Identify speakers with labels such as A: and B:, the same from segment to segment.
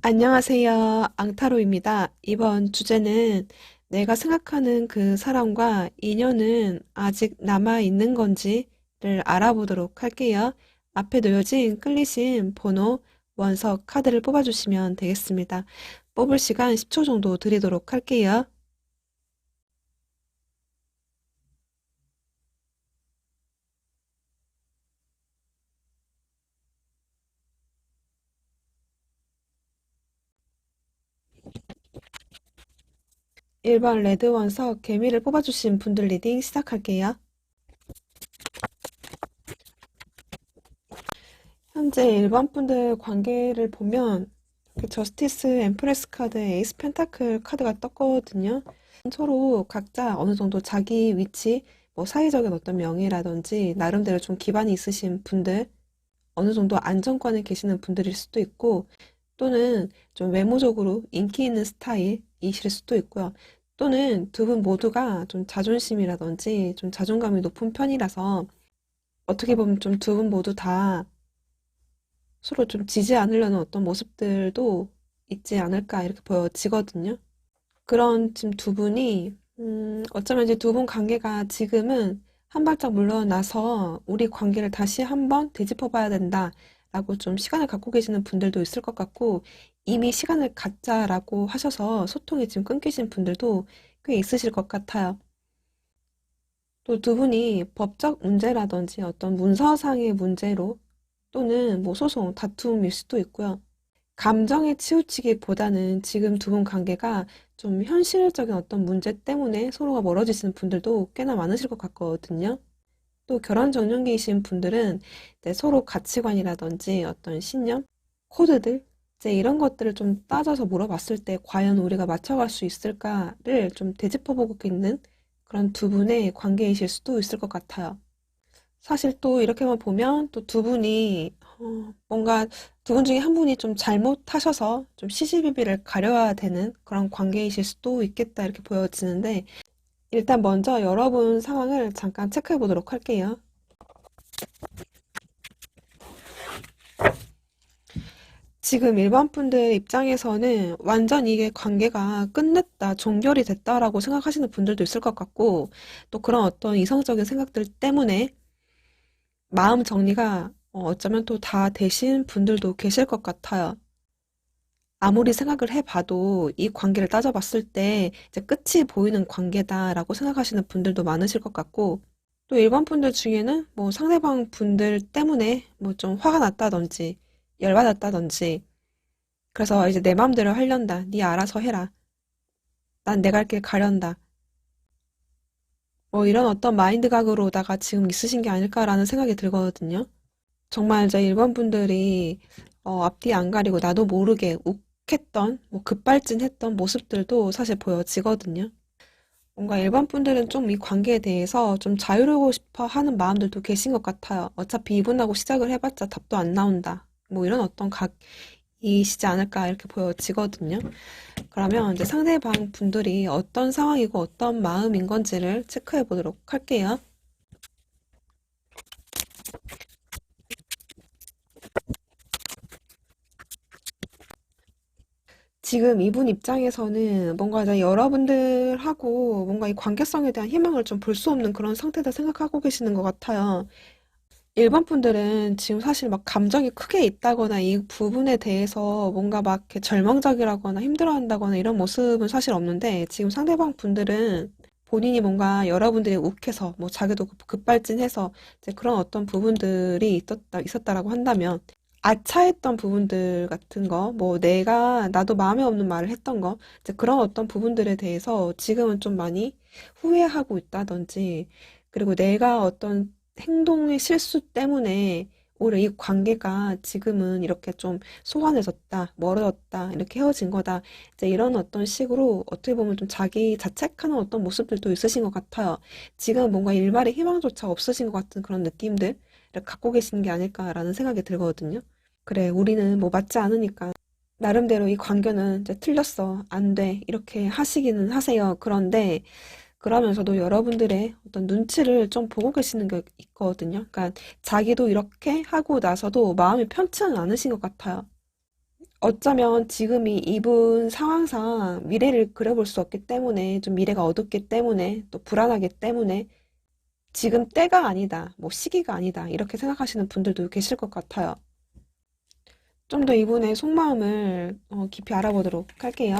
A: 안녕하세요. 앙타로입니다. 이번 주제는 내가 생각하는 그 사람과 인연은 아직 남아있는 건지를 알아보도록 할게요. 앞에 놓여진 클리신 번호, 원석 카드를 뽑아주시면 되겠습니다. 뽑을 시간 10초 정도 드리도록 할게요. 1번 레드 원석 개미를 뽑아주신 분들 리딩 시작할게요. 현재 1번 분들 관계를 보면 저스티스 엠프레스 카드, 에이스 펜타클 카드가 떴거든요. 서로 각자 어느 정도 자기 위치, 뭐 사회적인 어떤 명예라든지 나름대로 좀 기반이 있으신 분들, 어느 정도 안정권에 계시는 분들일 수도 있고, 또는 좀 외모적으로 인기 있는 스타일이실 수도 있고요. 또는 두 분 모두가 좀 자존심이라든지 좀 자존감이 높은 편이라서 어떻게 보면 좀 두 분 모두 다 서로 좀 지지 않으려는 어떤 모습들도 있지 않을까 이렇게 보여지거든요. 그런 지금 두 분이 어쩌면 이제 두 분 관계가 지금은 한 발짝 물러나서 우리 관계를 다시 한번 되짚어 봐야 된다라고 좀 시간을 갖고 계시는 분들도 있을 것 같고 이미 시간을 갖자라고 하셔서 소통이 지금 끊기신 분들도 꽤 있으실 것 같아요. 또 두 분이 법적 문제라든지 어떤 문서상의 문제로 또는 뭐 소송, 다툼일 수도 있고요. 감정에 치우치기보다는 지금 두 분 관계가 좀 현실적인 어떤 문제 때문에 서로가 멀어지시는 분들도 꽤나 많으실 것 같거든요. 또 결혼 정년기이신 분들은 이제 서로 가치관이라든지 어떤 신념, 코드들, 이제 이런 것들을 좀 따져서 물어봤을 때 과연 우리가 맞춰갈 수 있을까를 좀 되짚어보고 있는 그런 두 분의 관계이실 수도 있을 것 같아요. 사실 또 이렇게만 보면 또 두 분이 뭔가 두 분 중에 한 분이 좀 잘못하셔서 좀 시시비비를 가려야 되는 그런 관계이실 수도 있겠다 이렇게 보여지는데 일단 먼저 여러분 상황을 잠깐 체크해 보도록 할게요. 지금 일반 분들 입장에서는 완전 이게 관계가 끝냈다, 종결이 됐다라고 생각하시는 분들도 있을 것 같고 또 그런 어떤 이성적인 생각들 때문에 마음 정리가 어쩌면 또 다 되신 분들도 계실 것 같아요. 아무리 생각을 해봐도 이 관계를 따져봤을 때 이제 끝이 보이는 관계다라고 생각하시는 분들도 많으실 것 같고 또 일반 분들 중에는 뭐 상대방 분들 때문에 뭐 좀 화가 났다든지 열받았다든지 그래서 이제 내 맘대로 하련다. 네 알아서 해라. 난 내 갈 길 가련다. 뭐 이런 어떤 마인드 각으로다가 지금 있으신 게 아닐까라는 생각이 들거든요. 정말 이제 일반 분들이 앞뒤 안 가리고 나도 모르게 욱했던 뭐 급발진했던 모습들도 사실 보여지거든요. 뭔가 일반 분들은 좀 이 관계에 대해서 좀 자유로우고 싶어 하는 마음들도 계신 것 같아요. 어차피 이분하고 시작을 해봤자 답도 안 나온다. 뭐 이런 어떤 각이시지 않을까 이렇게 보여지거든요. 그러면 이제 상대방 분들이 어떤 상황이고 어떤 마음인 건지를 체크해 보도록 할게요. 지금 이분 입장에서는 뭔가 이제 여러분들하고 뭔가 이 관계성에 대한 희망을 좀 볼 수 없는 그런 상태다 생각하고 계시는 것 같아요. 일반 분들은 지금 사실 막 감정이 크게 있다거나 이 부분에 대해서 뭔가 막 이렇게 절망적이라거나 힘들어한다거나 이런 모습은 사실 없는데 지금 상대방 분들은 본인이 뭔가 여러분들이 욱해서 뭐 자기도 급발진해서 이제 그런 어떤 부분들이 있었다라고 한다면 아차했던 부분들 같은 거, 뭐 내가 나도 마음에 없는 말을 했던 거, 이제 그런 어떤 부분들에 대해서 지금은 좀 많이 후회하고 있다든지, 그리고 내가 어떤 행동의 실수 때문에 오히려 이 관계가 지금은 이렇게 좀 소원해졌다, 멀어졌다, 이렇게 헤어진 거다. 이제 이런 어떤 식으로 어떻게 보면 좀 자기 자책하는 어떤 모습들도 있으신 것 같아요. 지금 뭔가 일말의 희망조차 없으신 것 같은 그런 느낌들을 갖고 계신 게 아닐까라는 생각이 들거든요. 그래, 우리는 뭐 맞지 않으니까 나름대로 이 관계는 이제 틀렸어. 안 돼. 이렇게 하시기는 하세요. 그런데 그러면서도 여러분들의 어떤 눈치를 좀 보고 계시는 게 있거든요. 그러니까 자기도 이렇게 하고 나서도 마음이 편치는 않으신 것 같아요. 어쩌면 지금이 이분 상황상 미래를 그려볼 수 없기 때문에 좀 미래가 어둡기 때문에 또 불안하기 때문에 지금 때가 아니다, 뭐 시기가 아니다 이렇게 생각하시는 분들도 계실 것 같아요. 좀 더 이분의 속마음을 깊이 알아보도록 할게요.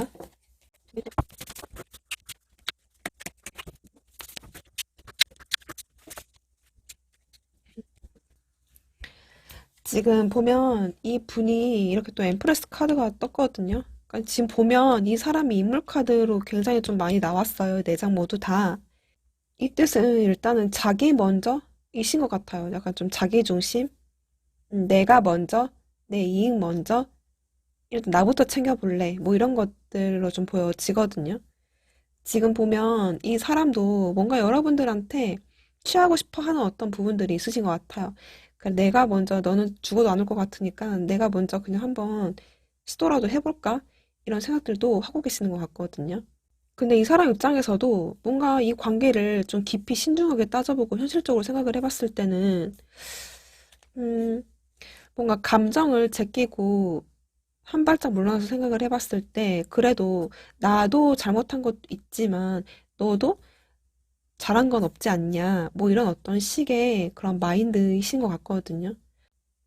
A: 지금 보면 이 분이 이렇게 또 엠프레스 카드가 떴거든요. 그러니까 지금 보면 이 사람이 인물 카드로 굉장히 좀 많이 나왔어요. 네 장 모두 다. 이 뜻은 일단은 자기 먼저이신 것 같아요. 약간 좀 자기 중심, 내가 먼저, 내 이익 먼저, 일단 나부터 챙겨볼래. 뭐 이런 것들로 좀 보여지거든요. 지금 보면 이 사람도 뭔가 여러분들한테 취하고 싶어 하는 어떤 부분들이 있으신 것 같아요. 그러니까 내가 먼저 너는 죽어도 안 올 것 같으니까 내가 먼저 그냥 한번 시도라도 해볼까? 이런 생각들도 하고 계시는 것 같거든요. 근데 이 사람 입장에서도 뭔가 이 관계를 좀 깊이 신중하게 따져보고 현실적으로 생각을 해봤을 때는 음, 뭔가 감정을 제끼고 한 발짝 물러나서 생각을 해봤을 때 그래도 나도 잘못한 것도 있지만 너도 잘한 건 없지 않냐 뭐 이런 어떤 식의 그런 마인드이신 것 같거든요.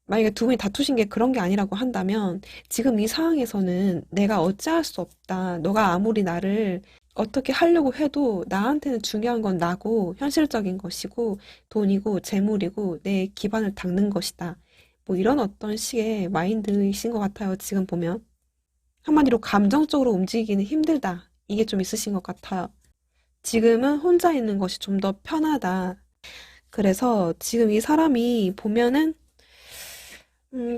A: 만약에 두 분이 다투신 게 그런 게 아니라고 한다면 지금 이 상황에서는 내가 어찌할 수 없다. 너가 아무리 나를 어떻게 하려고 해도 나한테는 중요한 건 나고 현실적인 것이고 돈이고 재물이고 내 기반을 닦는 것이다. 뭐 이런 어떤 식의 마인드이신 것 같아요. 지금 보면. 한마디로 감정적으로 움직이기는 힘들다. 이게 좀 있으신 것 같아요. 지금은 혼자 있는 것이 좀 더 편하다. 그래서 지금 이 사람이 보면은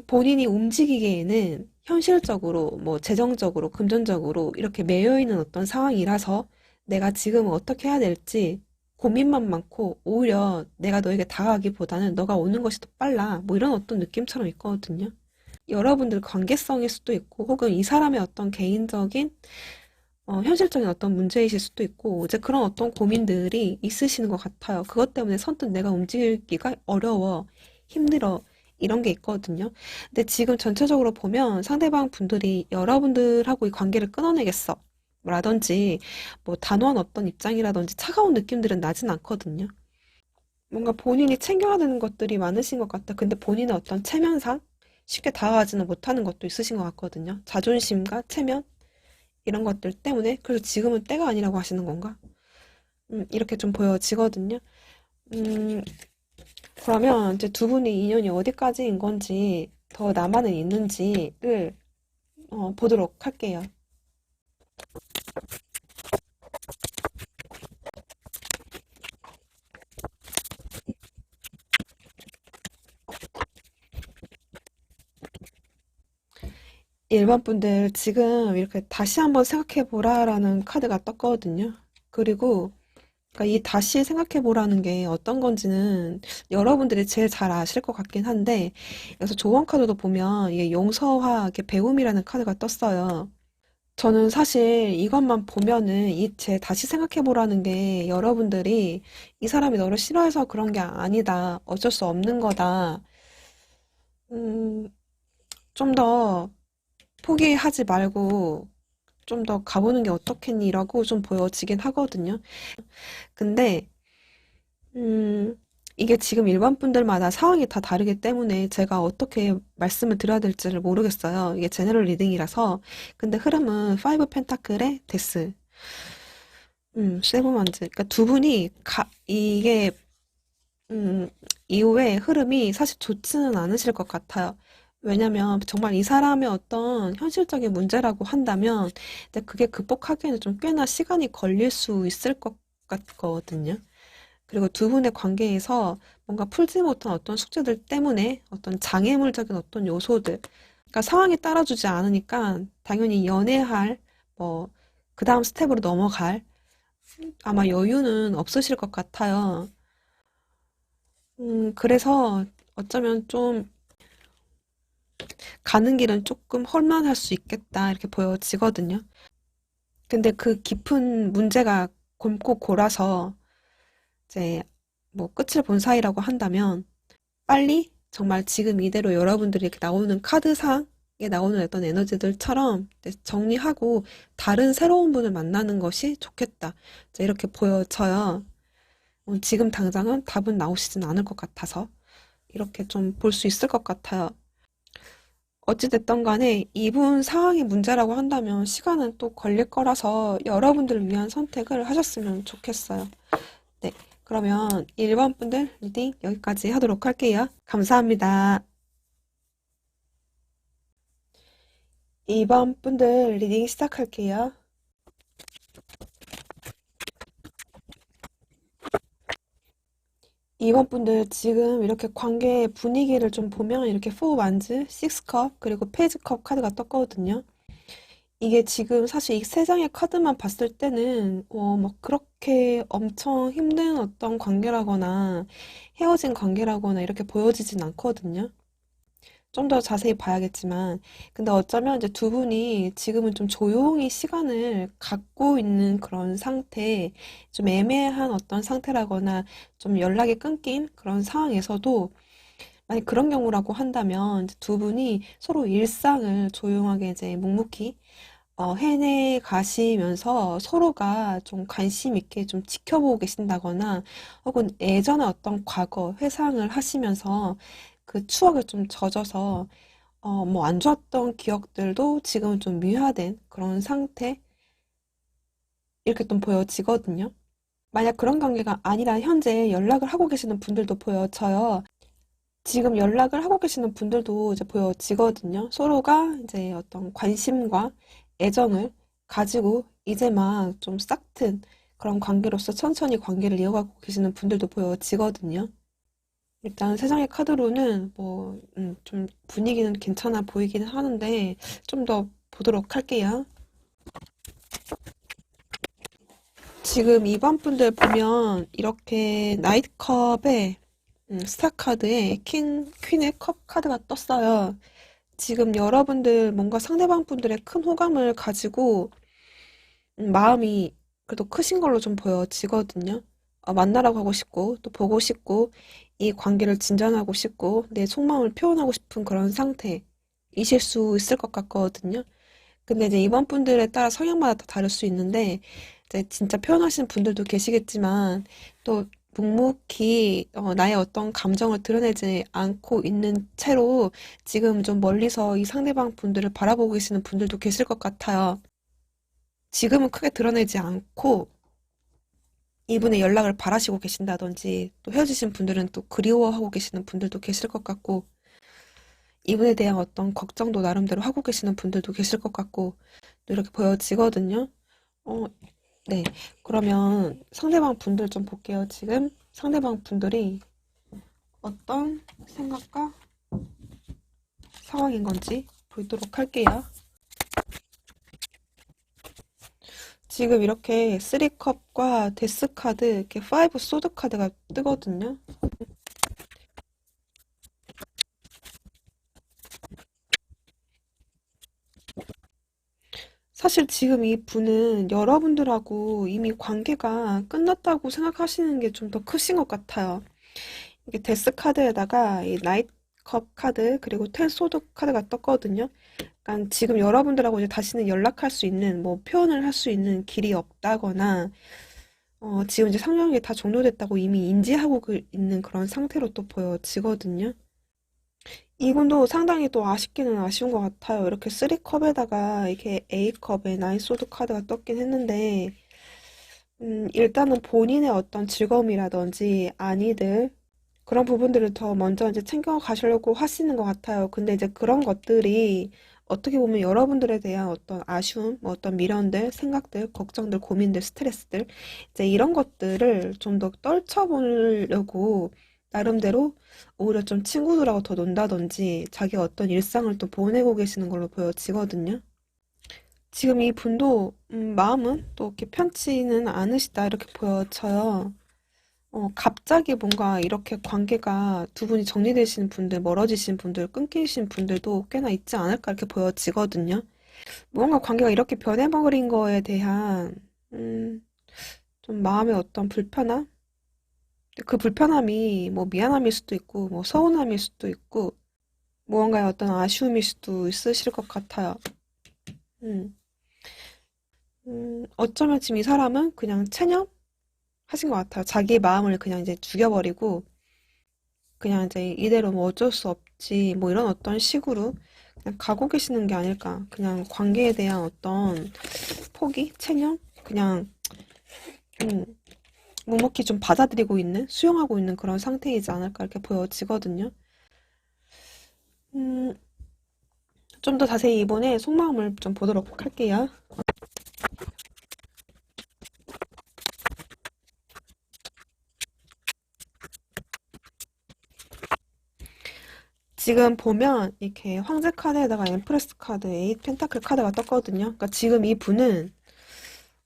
A: 본인이 움직이기에는 현실적으로, 뭐, 재정적으로, 금전적으로 이렇게 매여 있는 어떤 상황이라서 내가 지금 어떻게 해야 될지 고민만 많고 오히려 내가 너에게 다가가기보다는 너가 오는 것이 더 빨라. 뭐 이런 어떤 느낌처럼 있거든요. 여러분들 관계성일 수도 있고 혹은 이 사람의 어떤 개인적인 현실적인 어떤 문제이실 수도 있고 이제 그런 어떤 고민들이 있으시는 것 같아요. 그것 때문에 선뜻 내가 움직이기가 어려워, 힘들어 이런 게 있거든요. 근데 지금 전체적으로 보면 상대방 분들이 여러분들하고 이 관계를 끊어내겠어. 라든지 뭐 단호한 어떤 입장이라든지 차가운 느낌들은 나진 않거든요. 뭔가 본인이 챙겨야 되는 것들이 많으신 것 같다. 근데 본인의 어떤 체면상 쉽게 다가가지는 못하는 것도 있으신 것 같거든요. 자존심과 체면 이런 것들 때문에 그래서 지금은 때가 아니라고 하시는 건가? 이렇게 좀 보여지거든요. 음, 그러면 이제 두 분의 인연이 어디까지인 건지 더 남아는 있는지를 보도록 할게요. 일반 분들 지금 이렇게 다시 한번 생각해 보라라는 카드가 떴거든요. 그리고 그러니까 이 다시 생각해 보라는 게 어떤 건지는 여러분들이 제일 잘 아실 것 같긴 한데 여기서 조언 카드도 보면 이게 용서와 이렇게 배움이라는 카드가 떴어요. 저는 사실 이것만 보면은 이 제 다시 생각해 보라는 게 여러분들이 이 사람이 너를 싫어해서 그런 게 아니다. 어쩔 수 없는 거다. 음, 좀 더 포기하지 말고 좀 더 가보는 게 어떻겠니라고 좀 보여지긴 하거든요. 근데 이게 지금 일반 분들마다 상황이 다 다르기 때문에 제가 어떻게 말씀을 드려야 될지를 모르겠어요. 이게 제너럴 리딩이라서. 근데 흐름은 5 펜타클의 데스, 세븐 원즈. 그러니까 두 분이 이게 음, 이후에 흐름이 사실 좋지는 않으실 것 같아요. 왜냐면 정말 이 사람의 어떤 현실적인 문제라고 한다면 근데 그게 극복하기에는 좀 꽤나 시간이 걸릴 수 있을 것 같거든요. 그리고 두 분의 관계에서 뭔가 풀지 못한 어떤 숙제들 때문에 어떤 장애물적인 어떤 요소들, 그러니까 상황이 따라주지 않으니까 당연히 연애할, 뭐, 그 다음 스텝으로 넘어갈 아마 여유는 없으실 것 같아요. 그래서 어쩌면 좀 가는 길은 조금 험난할 수 있겠다, 이렇게 보여지거든요. 근데 그 깊은 문제가 곪고 골아서 이제 뭐 끝을 본 사이라고 한다면 빨리 정말 지금 이대로 여러분들이 이렇게 나오는 카드상의 나오는 어떤 에너지들처럼 이제 정리하고 다른 새로운 분을 만나는 것이 좋겠다. 이제 이렇게 보여져요. 지금 당장은 답은 나오시진 않을 것 같아서 이렇게 좀 볼 수 있을 것 같아요. 어찌됐든 간에 이분 상황이 문제라고 한다면 시간은 또 걸릴 거라서 여러분들을 위한 선택을 하셨으면 좋겠어요. 네, 그러면 1번 분들 리딩 여기까지 하도록 할게요. 감사합니다. 2번 분들 리딩 시작할게요. 2번 분들 지금 이렇게 관계 분위기를 좀 보면 이렇게 4 완즈, 6 컵, 그리고 페이지 컵 카드가 떴거든요. 이게 지금 사실 이 세 장의 카드만 봤을 때는 막 그렇게 엄청 힘든 어떤 관계라거나 헤어진 관계라거나 이렇게 보여지진 않거든요. 좀 더 자세히 봐야겠지만 근데 어쩌면 이제 두 분이 지금은 좀 조용히 시간을 갖고 있는 그런 상태, 좀 애매한 어떤 상태라거나 좀 연락이 끊긴 그런 상황에서도 만약 그런 경우라고 한다면 이제 두 분이 서로 일상을 조용하게 이제 묵묵히 해내 가시면서 서로가 좀 관심 있게 좀 지켜보고 계신다거나 혹은 예전의 어떤 과거 회상을 하시면서 그 추억에 좀 젖어서 뭐 안 좋았던 기억들도 지금은 좀 미화된 그런 상태 이렇게 좀 보여지거든요. 만약 그런 관계가 아니라 현재 연락을 하고 계시는 분들도 보여져요. 지금 연락을 하고 계시는 분들도 이제 보여지거든요. 서로가 이제 어떤 관심과 애정을 가지고 이제 막 좀 싹튼 그런 관계로서 천천히 관계를 이어가고 계시는 분들도 보여지거든요. 일단 세상의 카드로는 뭐, 좀 분위기는 괜찮아 보이기는 하는데 좀 더 보도록 할게요. 지금 2번 분들 보면 이렇게 나이트컵에 스타 카드에 퀸의 컵 카드가 떴어요. 지금 여러분들 뭔가 상대방 분들의 큰 호감을 가지고 마음이 그래도 크신 걸로 좀 보여지거든요. 만나러 가고 싶고 또 보고 싶고 이 관계를 진전하고 싶고 내 속마음을 표현하고 싶은 그런 상태이실 수 있을 것 같거든요. 근데 이제 이번 분들에 따라 성향마다 다 다를 수 있는데 이제 진짜 표현하시는 분들도 계시겠지만 또 묵묵히 나의 어떤 감정을 드러내지 않고 있는 채로 지금 좀 멀리서 이 상대방 분들을 바라보고 계시는 분들도 계실 것 같아요. 지금은 크게 드러내지 않고 이분의 연락을 바라시고 계신다든지 또 헤어지신 분들은 또 그리워하고 계시는 분들도 계실 것 같고 이분에 대한 어떤 걱정도 나름대로 하고 계시는 분들도 계실 것 같고 또 이렇게 보여지거든요. 어, 네. 그러면 상대방 분들 좀 볼게요. 지금 상대방 분들이 어떤 생각과 상황인 건지 보도록 할게요. 지금 이렇게 3컵과 데스 카드, 이렇게 5 소드 카드가 뜨거든요. 사실 지금 이 분은 여러분들하고 이미 관계가 끝났다고 생각하시는 게 좀 더 크신 것 같아요. 이게 데스 카드에다가 이 나이트컵 카드 그리고 텐 소드 카드가 떴거든요. 그러니까 지금 여러분들하고 이제 다시는 연락할 수 있는 뭐 표현을 할 수 있는 길이 없다거나 지금 이제 상황이 다 종료됐다고 이미 인지하고 있는 그런 상태로 또 보여지거든요. 이분도 상당히 또 아쉽기는 아쉬운 것 같아요. 이렇게 3컵에다가 이렇게 A컵에 나인소드 카드가 떴긴 했는데 일단은 본인의 어떤 즐거움이라든지 아니들 그런 부분들을 더 먼저 이제 챙겨 가시려고 하시는 것 같아요. 근데 이제 그런 것들이 어떻게 보면 여러분들에 대한 어떤 아쉬움, 뭐 어떤 미련들, 생각들, 걱정들, 고민들, 스트레스들, 이제 이런 것들을 좀 더 떨쳐보려고 나름대로 오히려 좀 친구들하고 더 논다든지 자기 어떤 일상을 또 보내고 계시는 걸로 보여지거든요. 지금 이 분도 마음은 또 이렇게 편치는 않으시다 이렇게 보여져요. 갑자기 뭔가 이렇게 관계가 두 분이 정리되시는 분들, 멀어지신 분들, 끊기신 분들도 꽤나 있지 않을까 이렇게 보여지거든요. 뭔가 관계가 이렇게 변해버린 거에 대한, 좀 마음의 어떤 불편함? 그 불편함이 뭐 미안함일 수도 있고, 뭐 서운함일 수도 있고, 무언가의 어떤 아쉬움일 수도 있으실 것 같아요. 음, 어쩌면 지금 이 사람은 그냥 체념하신 것 같아요. 자기의 마음을 그냥 이제 죽여버리고, 그냥 이제 이대로 뭐 어쩔 수 없지, 뭐 이런 어떤 식으로 그냥 가고 계시는 게 아닐까. 그냥 관계에 대한 어떤 포기, 체념, 그냥, 음, 묵묵히 좀 받아들이고 있는, 수용하고 있는 그런 상태이지 않을까 이렇게 보여지거든요. 음, 좀 더 자세히 이번에 속마음을 좀 보도록 할게요. 지금 보면 이렇게 황제 카드에다가 엠프레스 카드, 에잇 펜타클 카드가 떴거든요. 그러니까 지금 이 분은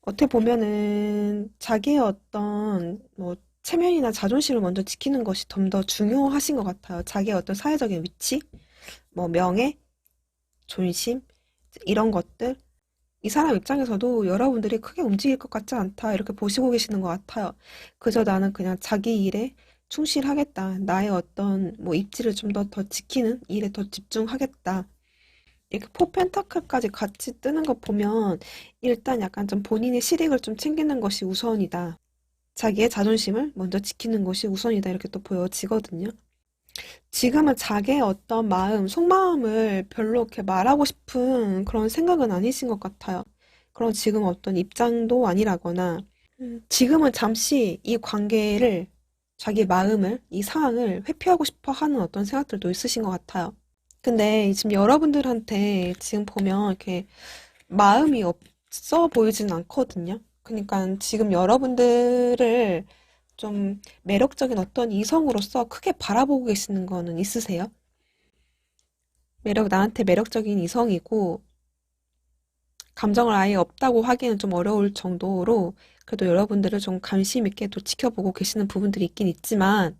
A: 어떻게 보면은 자기의 어떤 뭐 체면이나 자존심을 먼저 지키는 것이 좀 더 중요하신 것 같아요. 자기의 어떤 사회적인 위치, 뭐 명예, 존심 이런 것들. 이 사람 입장에서도 여러분들이 크게 움직일 것 같지 않다 이렇게 보시고 계시는 것 같아요. 그저 나는 그냥 자기 일에 충실하겠다. 나의 어떤 뭐 입지를 좀 더 지키는 일에 더 집중하겠다. 이렇게 포 펜타클까지 같이 뜨는 거 보면 일단 약간 좀 본인의 실익을 좀 챙기는 것이 우선이다. 자기의 자존심을 먼저 지키는 것이 우선이다. 이렇게 또 보여지거든요. 지금은 자기의 어떤 마음, 속마음을 별로 이렇게 말하고 싶은 그런 생각은 아니신 것 같아요. 그런 지금 어떤 입장도 아니라거나, 지금은 잠시 이 관계를, 자기 마음을, 이 상황을 회피하고 싶어 하는 어떤 생각들도 있으신 것 같아요. 근데 지금 여러분들한테 지금 보면 이렇게 마음이 없어 보이진 않거든요. 그러니까 지금 여러분들을 좀 매력적인 어떤 이성으로서 크게 바라보고 계시는 거는 있으세요? 나한테 매력적인 이성이고, 감정을 아예 없다고 하기는 좀 어려울 정도로, 그래도 여러분들을 좀 관심 있게 또 지켜보고 계시는 부분들이 있긴 있지만,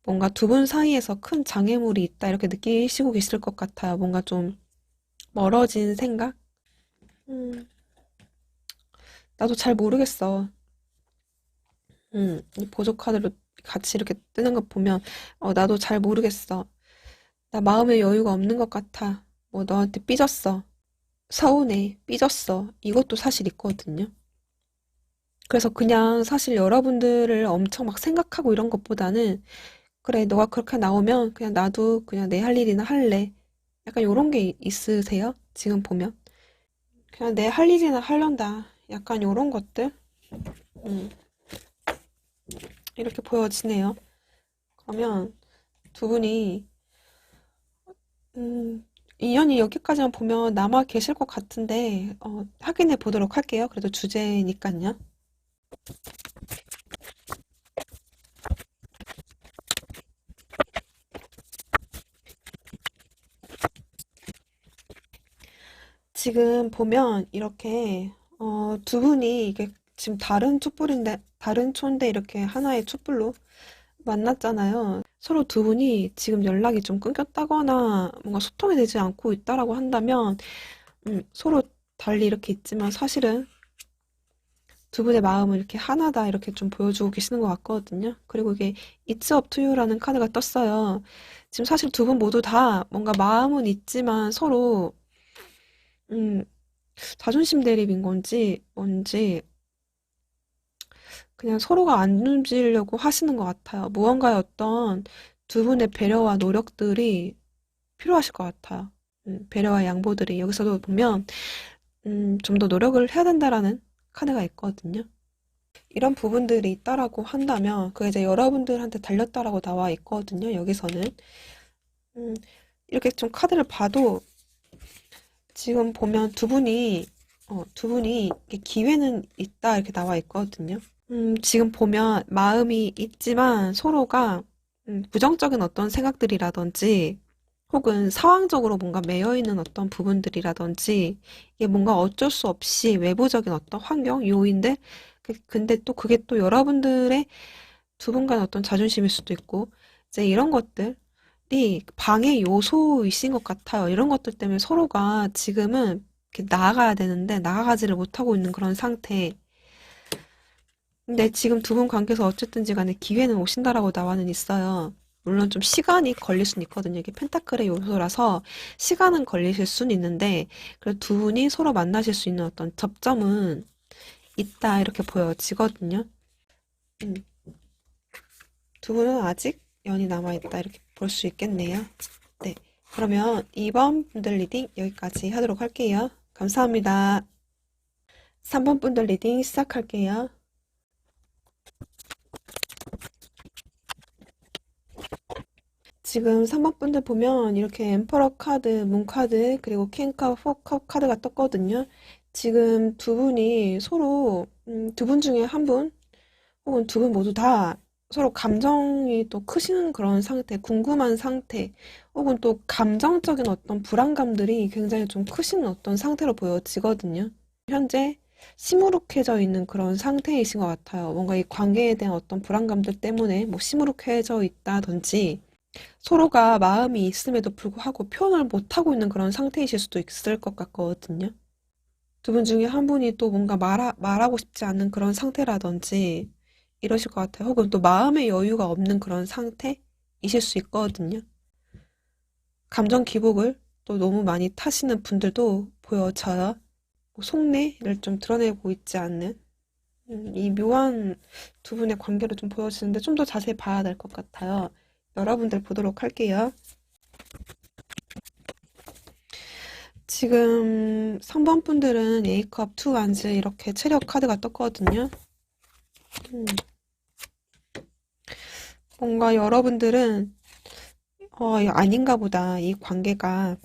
A: 뭔가 두 분 사이에서 큰 장애물이 있다, 이렇게 느끼시고 계실 것 같아요. 뭔가 좀 멀어진 생각? 음, 나도 잘 모르겠어. 이 보조 카드로 같이 이렇게 뜨는 거 보면, 나도 잘 모르겠어. 나 마음의 여유가 없는 것 같아. 뭐 너한테 삐졌어. 서운해. 삐졌어. 이것도 사실 있거든요. 그래서 그냥 사실 여러분들을 엄청 막 생각하고 이런 것보다는 그래, 너가 그렇게 나오면 그냥 나도 그냥 내 할 일이나 할래. 약간 요런 게 있으세요? 지금 보면. 그냥 내 할 일이나 할련다. 약간 요런 것들? 음, 이렇게 보여지네요. 그러면 두 분이 인연이 여기까지만 보면 남아 계실 것 같은데, 확인해 보도록 할게요. 그래도 주제니까요. 지금 보면 이렇게, 두 분이 이게 지금 다른 촛불인데, 다른 초인데 이렇게 하나의 촛불로 만났잖아요. 서로 두 분이 지금 연락이 좀 끊겼다거나 뭔가 소통이 되지 않고 있다라고 한다면, 서로 달리 이렇게 있지만 사실은 두 분의 마음을 이렇게 하나다 이렇게 좀 보여주고 계시는 것 같거든요. 그리고 이게 It's up to you라는 카드가 떴어요. 지금 사실 두 분 모두 다 뭔가 마음은 있지만 서로 음, 자존심 대립인 건지 뭔지 그냥 서로가 안 움직이려고 하시는 것 같아요. 무언가의 어떤 두 분의 배려와 노력들이 필요하실 것 같아요. 배려와 양보들이 여기서도 보면 좀 더 노력을 해야 된다라는 카드가 있거든요. 이런 부분들이 있다라고 한다면 그게 이제 여러분들한테 달렸다라고 나와 있거든요. 여기서는 음, 이렇게 좀 카드를 봐도 지금 보면 두 분이 이렇게 기회는 있다 이렇게 나와 있거든요. 지금 보면 마음이 있지만 서로가 부정적인 어떤 생각들이라든지 혹은 상황적으로 뭔가 매여 있는 어떤 부분들이라든지 이게 뭔가 어쩔 수 없이 외부적인 어떤 환경, 요인들 근데 또 그게 또 여러분들의 두 분 간 어떤 자존심일 수도 있고 이제 이런 것들이 방해 요소이신 것 같아요. 이런 것들 때문에 서로가 지금은 이렇게 나아가야 되는데 나아가지를 못하고 있는 그런 상태. 근데 지금 두 분 관계에서 어쨌든지 간에 기회는 오신다라고 나와는 있어요. 물론 좀 시간이 걸릴 수는 있거든요. 이게 펜타클의 요소라서 시간은 걸리실 수는 있는데, 그래도 두 분이 서로 만나실 수 있는 어떤 접점은 있다, 이렇게 보여지거든요. 음, 두 분은 아직 연이 남아있다, 이렇게 볼 수 있겠네요. 네. 그러면 2번 분들 리딩 여기까지 하도록 할게요. 감사합니다. 3번 분들 리딩 시작할게요. 지금 3번 분들 보면 이렇게 엠퍼러 카드, 문 카드, 그리고 킹컵, 포컵 카드가 떴거든요. 지금 두 분이 서로 두 분 중에 한 분, 혹은 두 분 모두 다 서로 감정이 또 크시는 그런 상태, 궁금한 상태, 혹은 또 감정적인 어떤 불안감들이 굉장히 좀 크시는 어떤 상태로 보여지거든요. 현재 시무룩해져 있는 그런 상태이신 것 같아요. 뭔가 이 관계에 대한 어떤 불안감들 때문에 뭐 시무룩해져 있다든지, 서로가 마음이 있음에도 불구하고 표현을 못하고 있는 그런 상태이실 수도 있을 것 같거든요. 두 분 중에 한 분이 또 뭔가 말하고 싶지 않은 그런 상태라든지 이러실 것 같아요. 혹은 또 마음의 여유가 없는 그런 상태이실 수 있거든요. 감정 기복을 또 너무 많이 타시는 분들도 보여져요. 뭐 속내를 좀 드러내고 있지 않는 이 묘한 두 분의 관계를 좀 보여지는데 좀 더 자세히 봐야 될 것 같아요. 여러분들 보도록 할게요. 지금 3번 분들은 A컵, 2 완즈 이렇게 체력 카드가 떴거든요. 음, 뭔가 여러분들은 이거 아닌가 보다. 이 관계가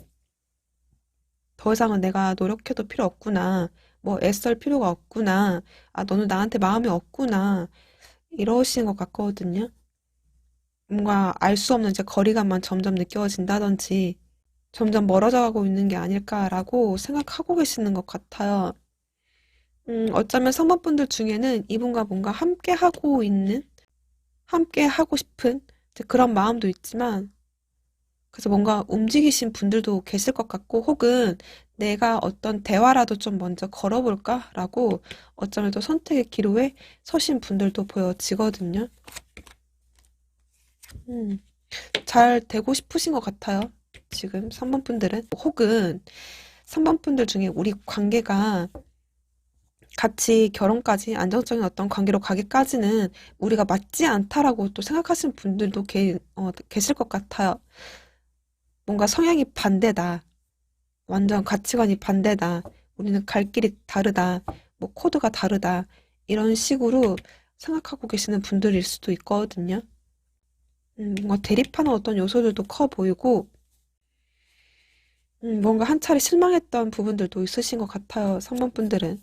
A: 더 이상은 내가 노력해도 필요 없구나. 뭐 애쓸 필요가 없구나. 아, 너는 나한테 마음이 없구나. 이러시는 것 같거든요. 뭔가 알 수 없는 이제 거리감만 점점 느껴진다든지 점점 멀어져 가고 있는 게 아닐까라고 생각하고 계시는 것 같아요. 어쩌면 성범분들 중에는 이분과 뭔가 함께 하고 있는, 함께 하고 싶은 이제 그런 마음도 있지만, 그래서 뭔가 움직이신 분들도 계실 것 같고, 혹은 내가 어떤 대화라도 좀 먼저 걸어볼까라고 어쩌면 또 선택의 기로에 서신 분들도 보여지거든요. 음, 잘 되고 싶으신 것 같아요. 지금 3번 분들은. 혹은 3번 분들 중에 우리 관계가 같이 결혼까지 안정적인 어떤 관계로 가기까지는 우리가 맞지 않다라고 또 생각하시는 분들도 계실 것 같아요. 뭔가 성향이 반대다. 완전 가치관이 반대다. 우리는 갈 길이 다르다. 뭐 코드가 다르다. 이런 식으로 생각하고 계시는 분들일 수도 있거든요. 뭔가 대립하는 어떤 요소들도 커 보이고, 뭔가 한 차례 실망했던 부분들도 있으신 것 같아요. 3번 분들은.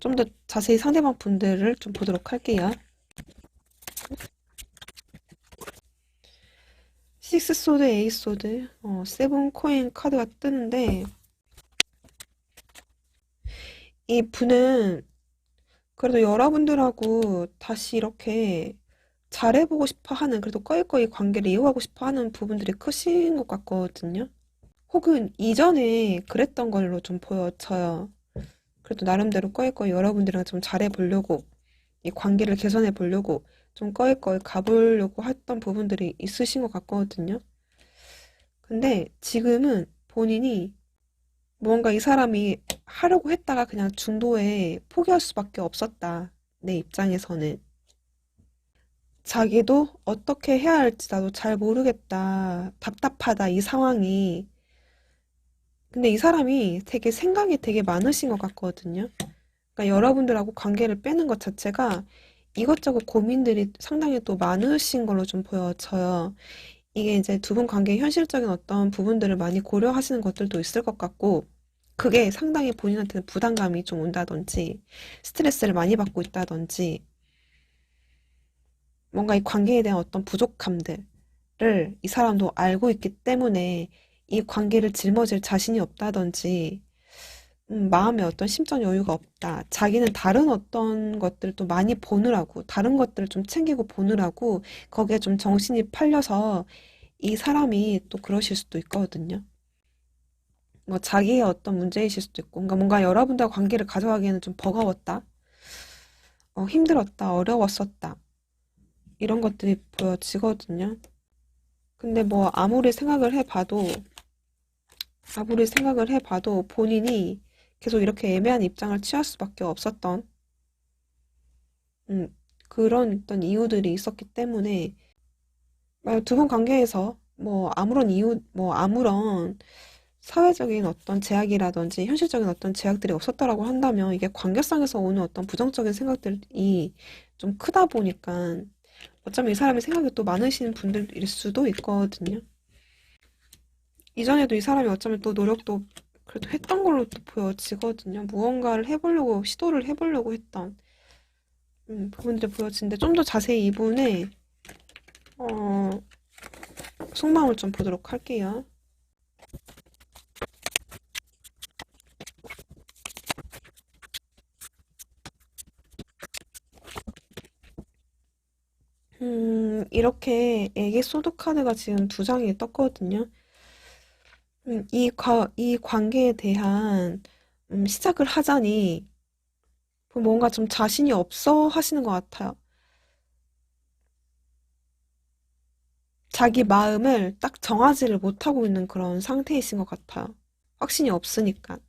A: 좀 더 자세히 상대방 분들을 좀 보도록 할게요. 식스 소드, 에이 소드, 세븐 코인 카드가 뜨는데, 이 분은 그래도 여러분들하고 다시 이렇게 잘해보고 싶어 하는, 그래도 꺼이꺼이 관계를 이어가고 싶어 하는 부분들이 크신 것 같거든요. 혹은 이전에 그랬던 걸로 좀 보여져요. 그래도 나름대로 꺼이꺼이 여러분들이랑 좀 잘해보려고, 이 관계를 개선해 보려고, 좀 꺼이꺼이 가보려고 했던 부분들이 있으신 것 같거든요. 근데 지금은 본인이 뭔가 이 사람이 하려고 했다가 그냥 중도에 포기할 수밖에 없었다. 내 입장에서는. 자기도 어떻게 해야 할지 나도 잘 모르겠다. 답답하다, 이 상황이. 근데 이 사람이 되게 생각이 되게 많으신 것 같거든요. 그러니까 여러분들하고 관계를 빼는 것 자체가 이것저것 고민들이 상당히 또 많으신 걸로 좀 보여져요. 이게 이제 두 분 관계의 현실적인 어떤 부분들을 많이 고려하시는 것들도 있을 것 같고, 그게 상당히 본인한테는 부담감이 좀 온다든지, 스트레스를 많이 받고 있다든지, 뭔가 이 관계에 대한 어떤 부족함들을 이 사람도 알고 있기 때문에 이 관계를 짊어질 자신이 없다든지, 마음에 어떤 심적 여유가 없다. 자기는 다른 어떤 것들도 많이 보느라고, 다른 것들을 좀 챙기고 보느라고, 거기에 좀 정신이 팔려서 이 사람이 또 그러실 수도 있거든요. 뭐 자기의 어떤 문제이실 수도 있고, 뭔가 여러분들과 관계를 가져가기에는 좀 버거웠다. 힘들었다. 어려웠었다. 이런 것들이 보여지거든요. 근데 뭐 아무리 생각을 해봐도 본인이 계속 이렇게 애매한 입장을 취할 수밖에 없었던 음, 그런 어떤 이유들이 있었기 때문에 두 분 관계에서 뭐 아무런 사회적인 어떤 제약이라든지 현실적인 어떤 제약들이 없었다라고 한다면 이게 관계성에서 오는 어떤 부정적인 생각들이 좀 크다 보니까 어쩌면 이 사람이 생각이 또 많으신 분들일 수도 있거든요. 이전에도 이 사람이 어쩌면 또 노력도 그래도 했던 걸로 또 보여지거든요. 무언가를 해보려고, 시도를 해보려고 했던 부분들이 보여지는데 좀 더 자세히 이분의 어, 속마음을 좀 보도록 할게요. 이렇게 애기 소드 카드가 지금 두 장이 떴거든요. 이 관계에 대한 시작을 하자니 뭔가 좀 자신이 없어 하시는 것 같아요. 자기 마음을 딱 정하지를 못하고 있는 그런 상태이신 것 같아요. 확신이 없으니까.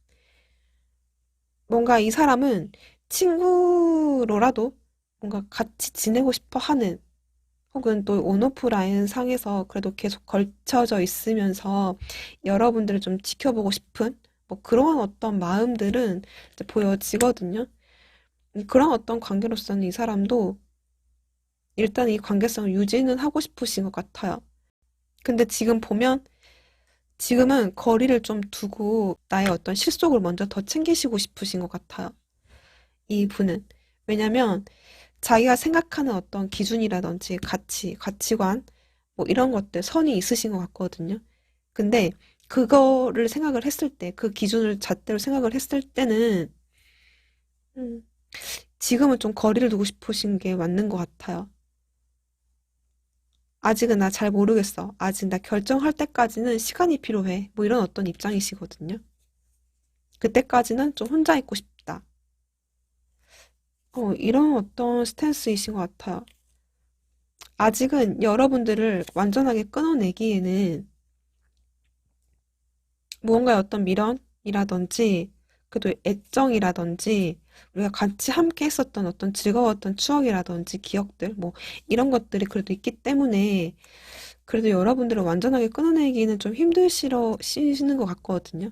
A: 뭔가 이 사람은 친구로라도 뭔가 같이 지내고 싶어 하는 혹은 또 온오프라인 상에서 그래도 계속 걸쳐져 있으면서 여러분들을 좀 지켜보고 싶은 뭐 그런 어떤 마음들은 이제 보여지거든요. 그런 어떤 관계로서는 이 사람도 일단 이 관계성을 유지는 하고 싶으신 것 같아요. 근데 지금 보면 지금은 거리를 좀 두고 나의 어떤 실속을 먼저 더 챙기시고 싶으신 것 같아요. 이분은. 왜냐면 자기가 생각하는 어떤 기준이라든지 가치관, 뭐 이런 것들, 선이 있으신 것 같거든요. 근데 그거를 생각을 했을 때, 그 기준을 잣대로 생각을 했을 때는, 음, 지금은 좀 거리를 두고 싶으신 게 맞는 것 같아요. 아직은 나 잘 모르겠어. 아직 나 결정할 때까지는 시간이 필요해. 뭐 이런 어떤 입장이시거든요. 그때까지는 좀 혼자 있고 싶다. 이런 어떤 스탠스이신 것 같아요. 아직은 여러분들을 완전하게 끊어내기에는 무언가의 어떤 미련이라든지, 그래도 애정이라든지, 우리가 같이 함께 했었던 어떤 즐거웠던 추억이라든지, 기억들, 뭐, 이런 것들이 그래도 있기 때문에, 그래도 여러분들을 완전하게 끊어내기는 좀 힘드시는 것 같거든요.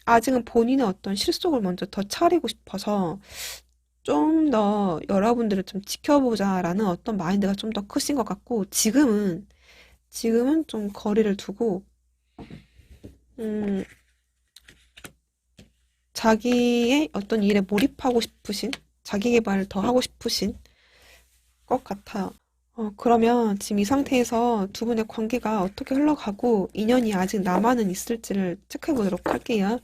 A: 아직은 본인의 어떤 실속을 먼저 더 차리고 싶어서, 좀 더 여러분들을 좀 지켜보자라는 어떤 마인드가 좀 더 크신 것 같고, 지금은 좀 거리를 두고, 음, 자기의 어떤 일에 몰입하고 싶으신, 자기 개발을 더 하고 싶으신 것 같아요. 그러면 지금 이 상태에서 두 분의 관계가 어떻게 흘러가고 인연이 아직 남아는 있을지를 체크해 보도록 할게요.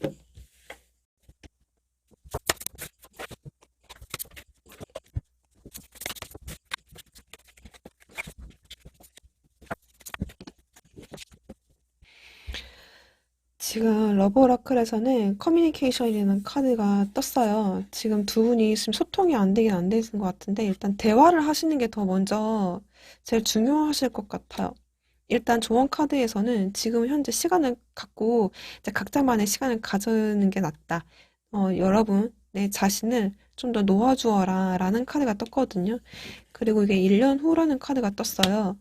A: 지금 러브 오라클에서는 커뮤니케이션이라는 카드가 떴어요. 지금 두 분이 지금 소통이 안 되긴 안 되는 것 같은데 일단 대화를 하시는 게 더 먼저 제일 중요하실 것 같아요. 일단 조언 카드에서는 지금 현재 시간을 갖고 이제 각자만의 시간을 가지는 게 낫다. 여러분, 내 자신을 좀 더 놓아주어라 라는 카드가 떴거든요. 그리고 이게 1년 후라는 카드가 떴어요.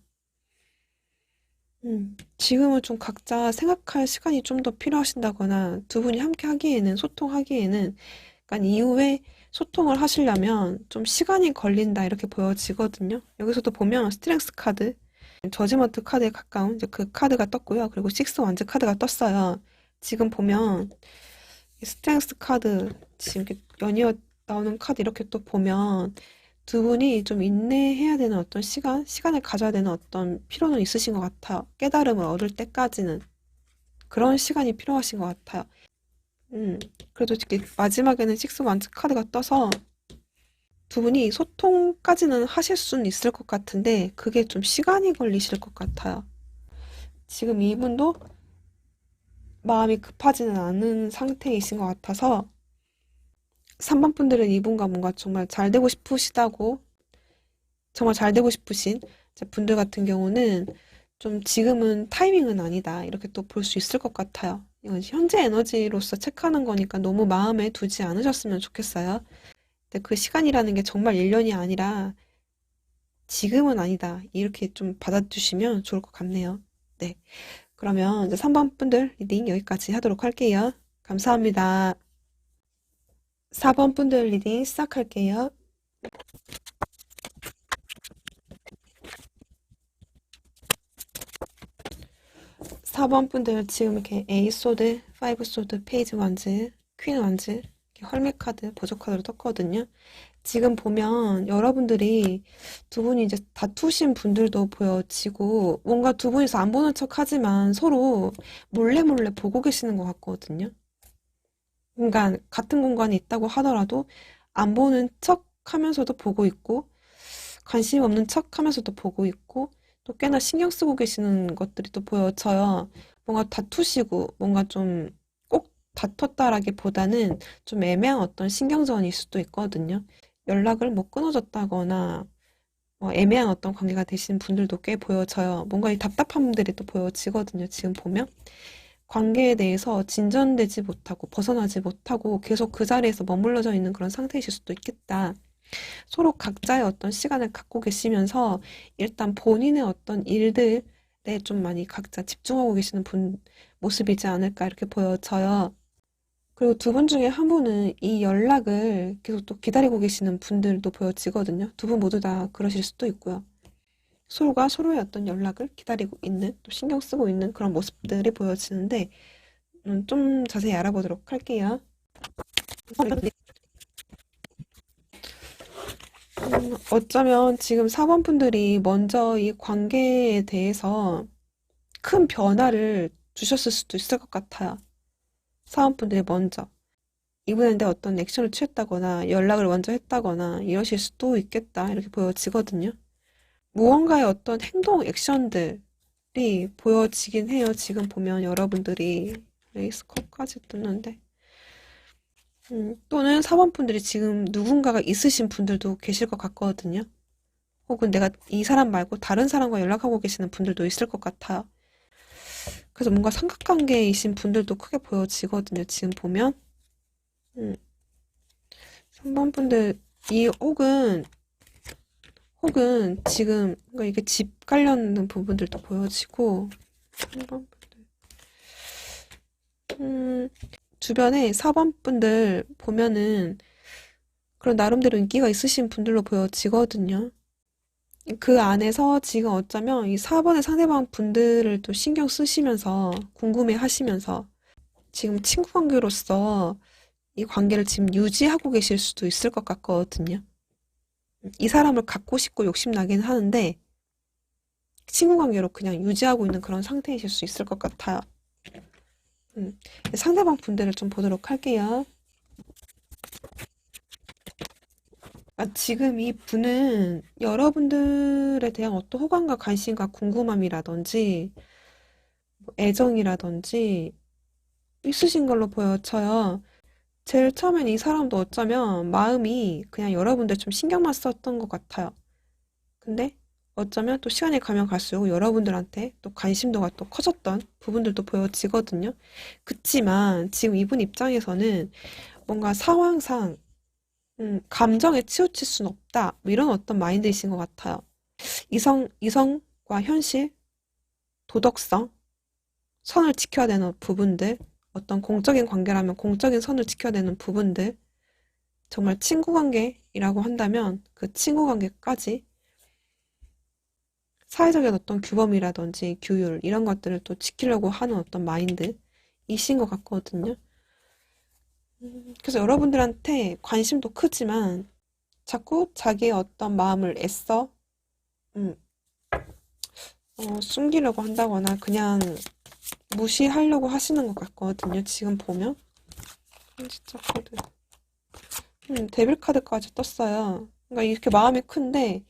A: 지금은 좀 각자 생각할 시간이 좀 더 필요하신다거나 두 분이 함께 하기에는, 소통하기에는, 약간 이후에 소통을 하시려면 좀 시간이 걸린다 이렇게 보여지거든요. 여기서도 보면 스트렝스 카드, 저지먼트 카드에 가까운 이제 그 카드가 떴고요. 그리고 식스 완즈 카드가 떴어요. 지금 보면 이 스트렝스 카드 지금 이렇게 연이어 나오는 카드 이렇게 또 보면 두 분이 좀 인내해야 되는 어떤 시간을 가져야 되는 어떤 필요는 있으신 것 같아요. 깨달음을 얻을 때까지는 그런 시간이 필요하신 것 같아요. 음, 그래도 이렇게 마지막에는 식스 완즈 카드가 떠서 두 분이 소통까지는 하실 수는 있을 것 같은데 그게 좀 시간이 걸리실 것 같아요. 지금 이분도 마음이 급하지는 않은 상태이신 것 같아서 3번 분들은 이분과 뭔가 정말 잘 되고 싶으시다고 정말 잘 되고 싶으신 분들 같은 경우는 좀 지금은 타이밍은 아니다. 이렇게 또 볼 수 있을 것 같아요. 이건 현재 에너지로서 체크하는 거니까 너무 마음에 두지 않으셨으면 좋겠어요. 근데 그 시간이라는 게 정말 1년이 아니라 지금은 아니다. 이렇게 좀 받아주시면 좋을 것 같네요. 네. 그러면 이제 3번 분들 리딩 여기까지 하도록 할게요. 감사합니다. 4번 분들 리딩 시작할게요. 4번 분들 지금 이렇게 A 소드, 5 소드, 페이지 원즈, 퀸 원즈, 이렇게 헐미 카드, 보조 카드로 떴거든요. 지금 보면 여러분들이 두 분이 이제 다투신 분들도 보여지고 뭔가 두 분이서 안 보는 척 하지만 서로 몰래 몰래 보고 계시는 것 같거든요. 그러니까 같은 공간에 있다고 하더라도 안 보는 척 하면서도 보고 있고 관심 없는 척 하면서도 보고 있고 또 꽤나 신경 쓰고 계시는 것들이 또 보여져요. 뭔가 다투시고 뭔가 좀 꼭 다퉜다라기보다는 좀 애매한 어떤 신경전일 수도 있거든요. 연락을 뭐 끊어졌다거나 애매한 어떤 관계가 되신 분들도 꽤 보여져요. 뭔가 이 답답한 분들이 또 보여지거든요. 지금 보면. 관계에 대해서 진전되지 못하고 벗어나지 못하고 계속 그 자리에서 머물러져 있는 그런 상태이실 수도 있겠다. 서로 각자의 어떤 시간을 갖고 계시면서 일단 본인의 어떤 일들에 좀 많이 각자 집중하고 계시는 모습이지 않을까 이렇게 보여져요. 그리고 두 분 중에 한 분은 이 연락을 계속 또 기다리고 계시는 분들도 보여지거든요. 두 분 모두 다 그러실 수도 있고요. 서로가 서로의 어떤 연락을 기다리고 있는, 또 신경 쓰고 있는 그런 모습들이 보여지는데, 좀 자세히 알아보도록 할게요. 어쩌면 지금 사원분들이 먼저 이 관계에 대해서 큰 변화를 주셨을 수도 있을 것 같아요. 사원분들이 먼저. 이분한테 어떤 액션을 취했다거나 연락을 먼저 했다거나 이러실 수도 있겠다. 이렇게 보여지거든요. 무언가의 어떤 행동, 액션들이 보여지긴 해요. 지금 보면 여러분들이 레이스 컵까지 떴는데. 또는 사원분들이 지금 누군가가 있으신 분들도 계실 것 같거든요. 혹은 내가 이 사람 말고 다른 사람과 연락하고 계시는 분들도 있을 것 같아요. 그래서 뭔가 삼각관계이신 분들도 크게 보여지거든요. 지금 보면. 음, 3번 분들, 이 혹은 지금, 그러니까 이게 집 관련 부분들도 보여지고, 3번 분들. 주변에 4번 분들 보면은 그런 나름대로 인기가 있으신 분들로 보여지거든요. 그 안에서 지금 어쩌면 이 4번의 상대방 분들을 또 신경 쓰시면서 궁금해 하시면서 지금 친구 관계로서 이 관계를 지금 유지하고 계실 수도 있을 것 같거든요. 이 사람을 갖고 싶고 욕심나긴 하는데 친구 관계로 그냥 유지하고 있는 그런 상태이실 수 있을 것 같아요. 상대방 분들을 좀 보도록 할게요. 지금 이 분은 여러분들에 대한 어떤 호감과 관심과 궁금함이라든지 애정이라든지 있으신 걸로 보여져요. 제일 처음엔 이 사람도 어쩌면 마음이 그냥 여러분들 좀 신경만 썼던 것 같아요. 근데 어쩌면 또 시간이 가면 갈수록 여러분들한테 또 관심도가 또 커졌던 부분들도 보여지거든요. 그치만 지금 이분 입장에서는 뭔가 상황상 감정에 치우칠 순 없다. 뭐 이런 어떤 마인드이신 것 같아요. 이성과 현실, 도덕성, 선을 지켜야 되는 부분들, 어떤 공적인 관계라면 공적인 선을 지켜야 되는 부분들, 정말 친구 관계이라고 한다면 그 친구 관계까지 사회적인 어떤 규범이라든지 규율, 이런 것들을 또 지키려고 하는 어떤 마인드이신 것 같거든요. 그래서 여러분들한테 관심도 크지만 자꾸 자기의 어떤 마음을 애써 음, 숨기려고 한다거나 그냥 무시하려고 하시는 것 같거든요. 지금 보면. 진짜 카드. 데빌 카드까지 떴어요. 그러니까 이렇게 마음이 큰데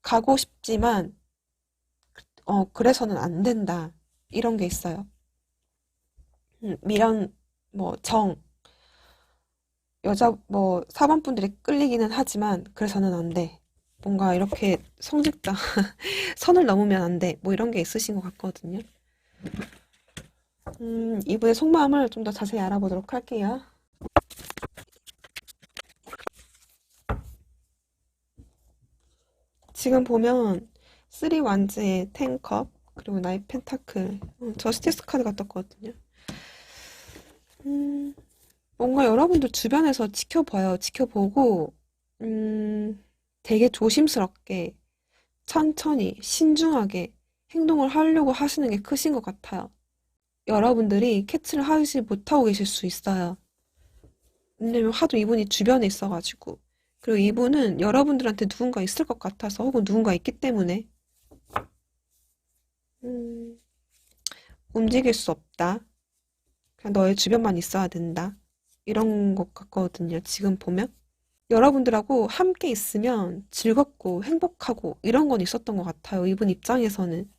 A: 가고 싶지만 그래서는 안 된다. 이런 게 있어요. 미련, 뭐 여자 4번 분들이 끌리기는 하지만 그래서는 안 돼. 뭔가 이렇게 성직자 선을 넘으면 안 돼. 뭐 이런 게 있으신 것 같거든요. 이분의 속마음을 좀 더 자세히 알아보도록 할게요. 지금 보면 쓰리 완즈의 텐컵 그리고 나이 펜타클 저스티스 카드가 떴거든요. 뭔가 여러분들 주변에서 지켜봐요. 지켜보고 되게 조심스럽게 천천히 신중하게 행동을 하려고 하시는 게 크신 것 같아요. 여러분들이 캐치를 하지 못하고 계실 수 있어요. 왜냐면 하도 이분이 주변에 있어가지고. 그리고 이분은 여러분들한테 누군가 있을 것 같아서 혹은 누군가 있기 때문에 음, 움직일 수 없다. 그냥 너의 주변만 있어야 된다. 이런 것 같거든요. 지금 보면. 여러분들하고 함께 있으면 즐겁고 행복하고 이런 건 있었던 것 같아요. 이분 입장에서는.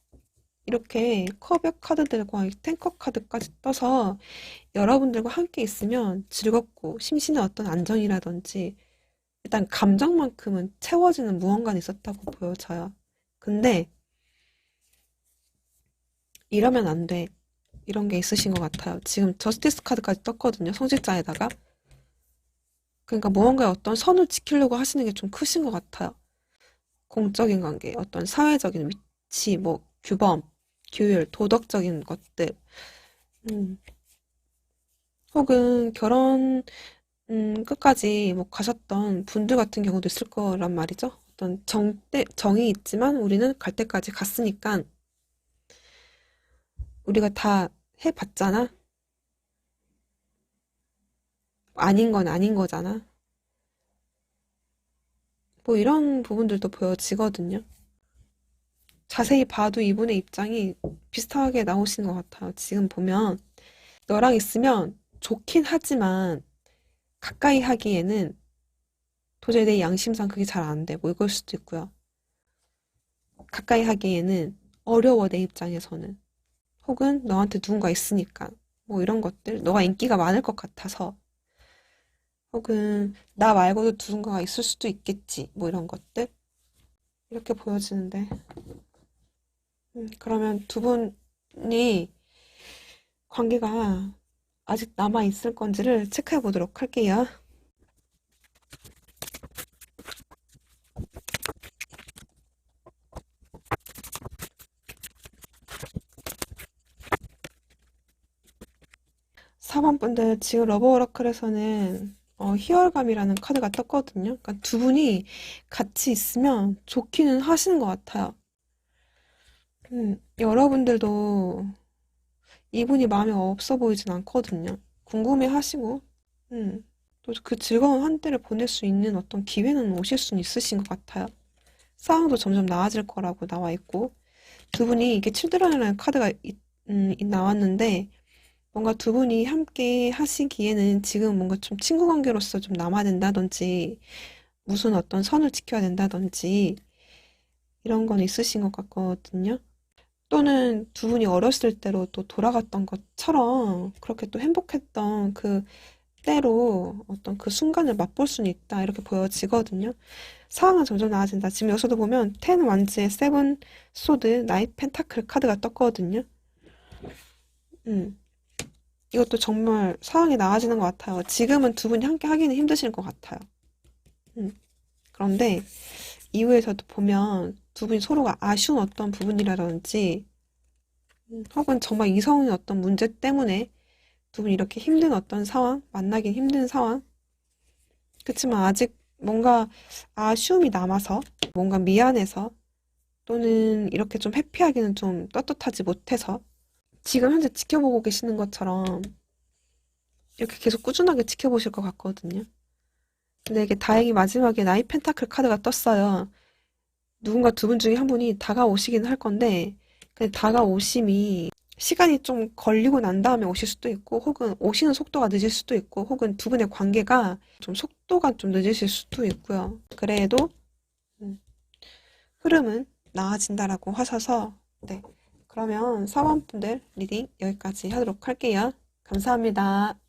A: 이렇게 컵의 카드들과 탱커 카드까지 떠서 여러분들과 함께 있으면 즐겁고 심신의 어떤 안정이라든지 일단 감정만큼은 채워지는 무언가는 있었다고 보여져요. 근데 이러면 안 돼. 이런 게 있으신 것 같아요. 지금 저스티스 카드까지 떴거든요. 성직자에다가. 그러니까 무언가의 어떤 선을 지키려고 하시는 게 좀 크신 것 같아요. 공적인 관계, 어떤 사회적인 위치, 뭐 규범, 규율, 도덕적인 것들, 음, 혹은 결혼 끝까지 뭐 가셨던 분들 같은 경우도 있을 거란 말이죠. 어떤 정이 있지만 우리는 갈 때까지 갔으니까 우리가 다 해봤잖아. 아닌 건 아닌 거잖아. 뭐 이런 부분들도 보여지거든요. 자세히 봐도 이분의 입장이 비슷하게 나오시는 것 같아요. 지금 보면 너랑 있으면 좋긴 하지만 가까이 하기에는 도저히 내 양심상 그게 잘 안 돼. 뭐 이걸 수도 있고요. 가까이 하기에는 어려워 내 입장에서는. 혹은 너한테 누군가 있으니까. 뭐 이런 것들. 너가 인기가 많을 것 같아서. 혹은 나 말고도 누군가가 있을 수도 있겠지. 뭐 이런 것들. 이렇게 보여지는데. 그러면 두 분이 관계가 아직 남아 있을 건지를 체크해 보도록 할게요. 4번 분들 지금 러브 오라클에서는 희열감이라는 카드가 떴거든요. 그러니까 두 분이 같이 있으면 좋기는 하시는 것 같아요. 여러분들도 이분이 마음에 없어 보이진 않거든요. 궁금해 하시고, 또 그 즐거운 한때를 보낼 수 있는 어떤 기회는 오실 수는 있으신 것 같아요. 상황도 점점 나아질 거라고 나와 있고, 두 분이 이게 칠드런이라는 카드가 나왔는데, 뭔가 두 분이 함께 하시기에는 지금 뭔가 좀 친구 관계로서 좀 남아야 된다든지, 무슨 어떤 선을 지켜야 된다든지, 이런 건 있으신 것 같거든요. 또는 두 분이 어렸을 때로 또 돌아갔던 것처럼 그렇게 또 행복했던 그 때로 어떤 그 순간을 맛볼 수는 있다. 이렇게 보여지거든요. 상황은 점점 나아진다. 지금 여기서도 보면 텐 완즈의 세븐 소드 나이 펜타클 카드가 떴거든요. 음. 이것도 정말 상황이 나아지는 것 같아요. 지금은 두 분이 함께 하기는 힘드실 것 같아요. 음. 그런데 이후에서도 보면 두 분이 서로가 아쉬운 어떤 부분이라든지 혹은 정말 이성의 어떤 문제 때문에 두 분이 이렇게 힘든 어떤 상황, 만나긴 힘든 상황. 그치만 아직 뭔가 아쉬움이 남아서, 뭔가 미안해서, 또는 이렇게 좀 회피하기는 좀 떳떳하지 못해서, 지금 현재 지켜보고 계시는 것처럼 이렇게 계속 꾸준하게 지켜보실 것 같거든요. 근데 이게 다행히 마지막에 나이 펜타클 카드가 떴어요. 누군가 두 분 중에 한 분이 다가오시긴 할 건데, 그 다가오심이 시간이 좀 걸리고 난 다음에 오실 수도 있고, 혹은 오시는 속도가 늦을 수도 있고, 혹은 두 분의 관계가 좀 속도가 좀 늦으실 수도 있고요. 그래도 음, 흐름은 나아진다라고 하셔서, 네. 그러면 사원분들 리딩 여기까지 하도록 할게요. 감사합니다.